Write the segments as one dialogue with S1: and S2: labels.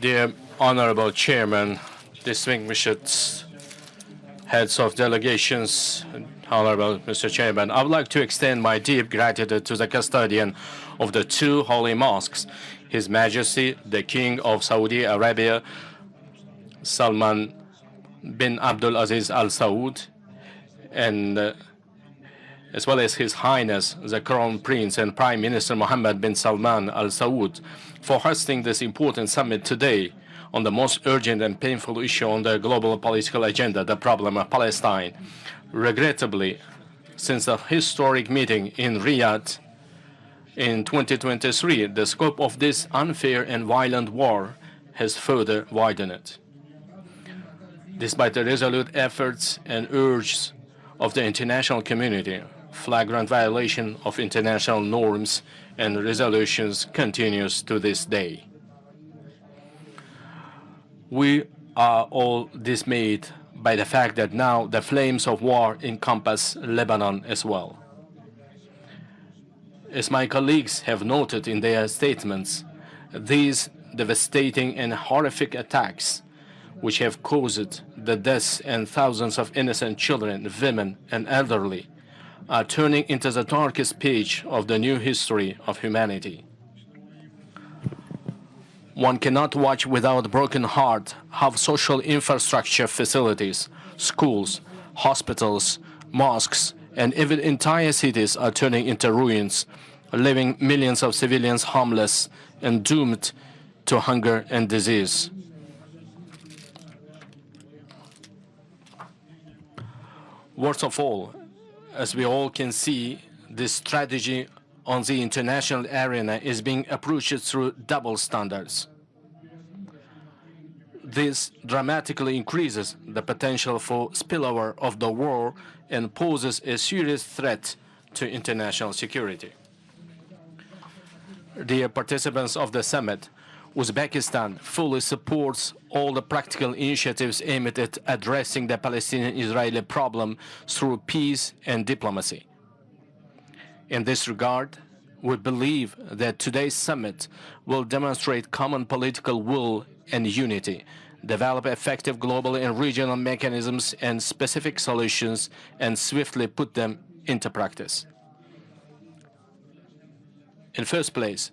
S1: Dear Honorable Chairman, distinguished heads of delegations, Honorable Mr. Chairman, I would like to extend my deep gratitude to the custodian of the two holy mosques, His Majesty, the King of Saudi Arabia, Salman bin Abdul Aziz Al Saud, and as well as His Highness, the Crown Prince and Prime Minister Mohammed bin Salman Al Saud, for hosting this important summit today on the most urgent and painful issue on the global political agenda, the problem of Palestine. Regrettably, since the historic meeting in Riyadh in 2023, the scope of this unfair and violent war has further widened. Despite the resolute efforts and urges of the international community, flagrant violation of international norms and resolutions continues to this day. We are all dismayed by the fact that now the flames of war encompass Lebanon as well. As my colleagues have noted in their statements, these devastating and horrific attacks, which have caused the deaths and thousands of innocent children, women, and elderly, are turning into the darkest page of the new history of humanity. One cannot watch without broken heart how social infrastructure facilities, schools, hospitals, mosques, and even entire cities are turning into ruins, leaving millions of civilians homeless and doomed to hunger and disease. Worst of all, as we all can see, this strategy on the international arena is being approached through double standards. This dramatically increases the potential for spillover of the war and poses a serious threat to international security. Dear participants of the summit, Uzbekistan fully supports all the practical initiatives aimed at addressing the Palestinian-Israeli problem through peace and diplomacy. In this regard, we believe that today's summit will demonstrate common political will and unity, develop effective global and regional mechanisms and specific solutions, and swiftly put them into practice. In first place,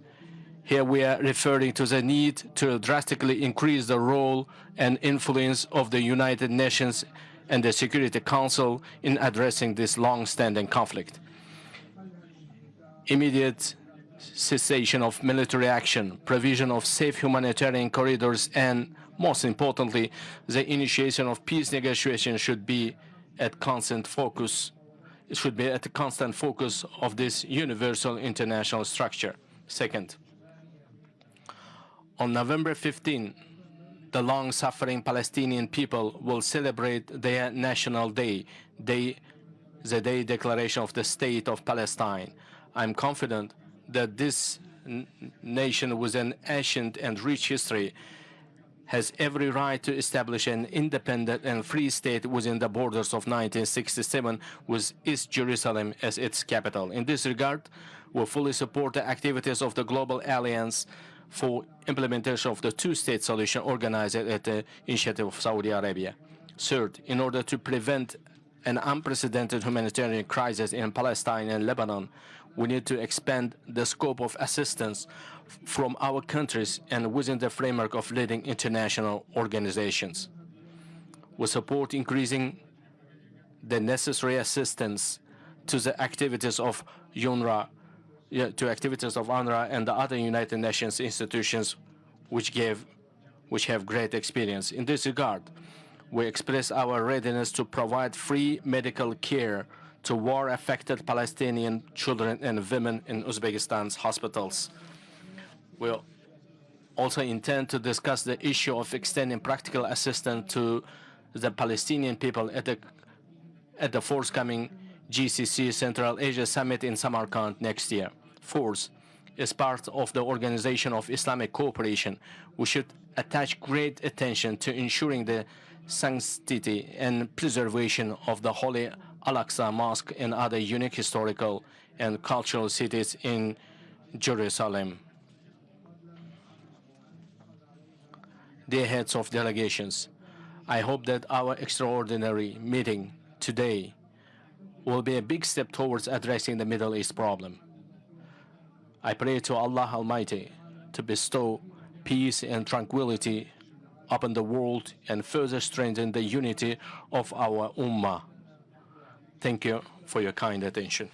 S1: here we are referring to the need to drastically increase the role and influence of the United Nations and the Security Council in addressing this long-standing conflict. Immediate cessation of military action, provision of safe humanitarian corridors, and, most importantly, the initiation of peace negotiations should be at constant focus. It should be at the constant focus of this universal international structure. Second, on November 15, the long-suffering Palestinian people will celebrate their national day, the Day Declaration of the State of Palestine. I'm confident that this nation with an ancient and rich history has every right to establish an independent and free state within the borders of 1967 with East Jerusalem as its capital. In this regard, we fully support the activities of the Global Alliance for implementation of the two-state solution organized at the initiative of Saudi Arabia. Third, in order to prevent an unprecedented humanitarian crisis in Palestine and Lebanon, we need to expand the scope of assistance from our countries and within the framework of leading international organizations. We support increasing the necessary assistance to the activities of UNRWA, and the other United Nations institutions which have great experience. In this regard, we express our readiness to provide free medical care to war-affected Palestinian children and women in Uzbekistan's hospitals. We also intend to discuss the issue of extending practical assistance to the Palestinian people at the forthcoming GCC Central Asia Summit in Samarkand next year. Fourth, as part of the Organization of Islamic Cooperation, we should attach great attention to ensuring the sanctity and preservation of the Holy Al-Aqsa Mosque and other unique historical and cultural cities in Jerusalem. dear heads of delegations, I hope that our extraordinary meeting today will be a big step towards addressing the Middle East problem. I pray to Allah Almighty to bestow peace and tranquility upon the world and further strengthen the unity of our Ummah. Thank you for your kind attention.